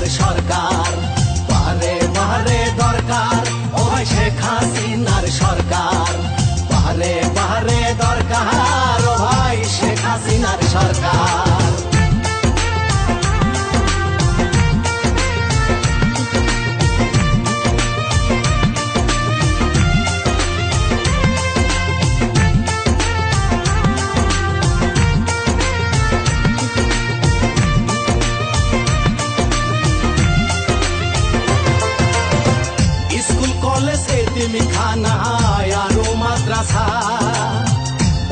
হাসিনার সরকার, বারে বারে দরকার ও ভাই শেখ হাসিনার সরকার, বারে বারে দরকার ও ভাই শেখ হাসিনার সরকার। এতিমখানা আরো মাদ্রাসা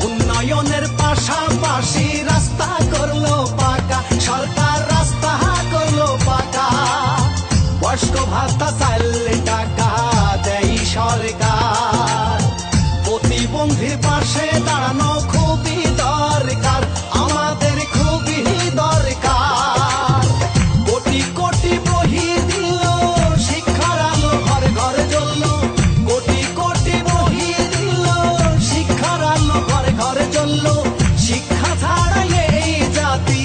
উন্নয়নের পাশাপাশি রাস্তা করলো পাকা, সরকার রাস্তা করলো পাকা। বয়স্ক ভাতা 4 টাকা দেয় সরকার, প্রতিবন্ধী পাশে দাঁড়ানো খুবই দরকার, আমাদের খুবই দরকার। কোটি কোটি বহি দিল শিক্ষার আলো, ঘরে ঘরে জ্বললো। শিক্ষা ছাড়াই এই জাতি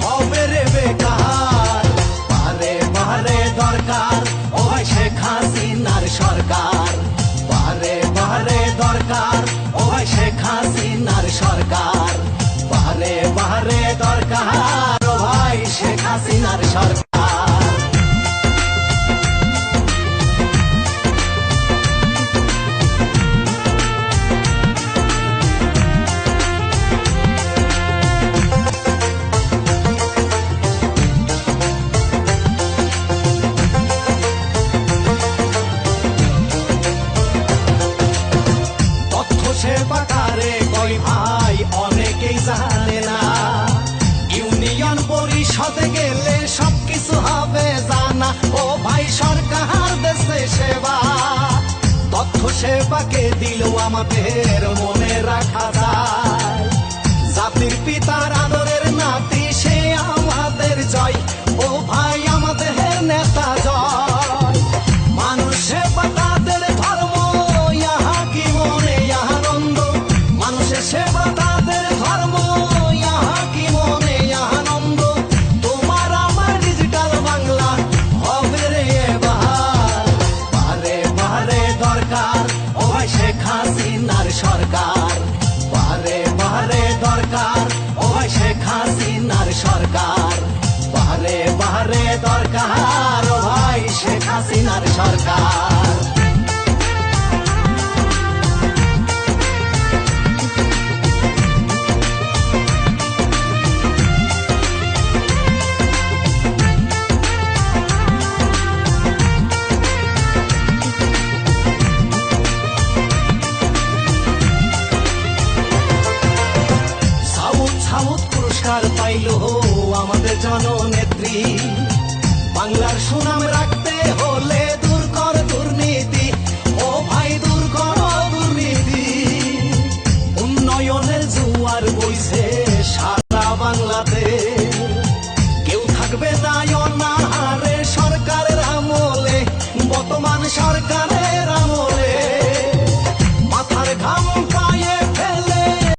হবে রে বেকার, বারে বারে দরকার ও ভাই শেখ হাসিনার সরকার, বারে বারে দরকার ও ভাই শেখ হাসিনার সরকার, বারে বারে দরকার ও ভাই শেখ হাসিনার সরকার। সেবাকারে কই ভাই অনেকেই জানে না, ইউনিয়ন পরিষদে গেলে সবকিছু হবে জানা, ও ভাই সরকার দেশে সেবা। তথ্য সেবাকে দিল আমাদের মনে রাখা যায়, জাতির পিতার আদরের নাতি সে আমাদের জয়, ও ভাই আমাদের নেতা জয়। মানুষ সেবা তাদের ধর্ম, ইহা কি মনে আনন্দ, মানুষের সেবা তাদের ধর্ম, ইহা কি মনে আনন্দ। তোমার আমার ডিজিটাল বাংলা হবে রে এবার, বারে বারে দরকার ও ভাই শেখ হাসিনার সরকার, বারে বারে দরকার ও ভাই শেখ হাসিনার সরকার, বারে বারে দরকার ও ভাই শেখ হাসিনার সরকার। পুরস্কার পাইল আমাদের জননেত্রী, বাংলার সুনাম রাখ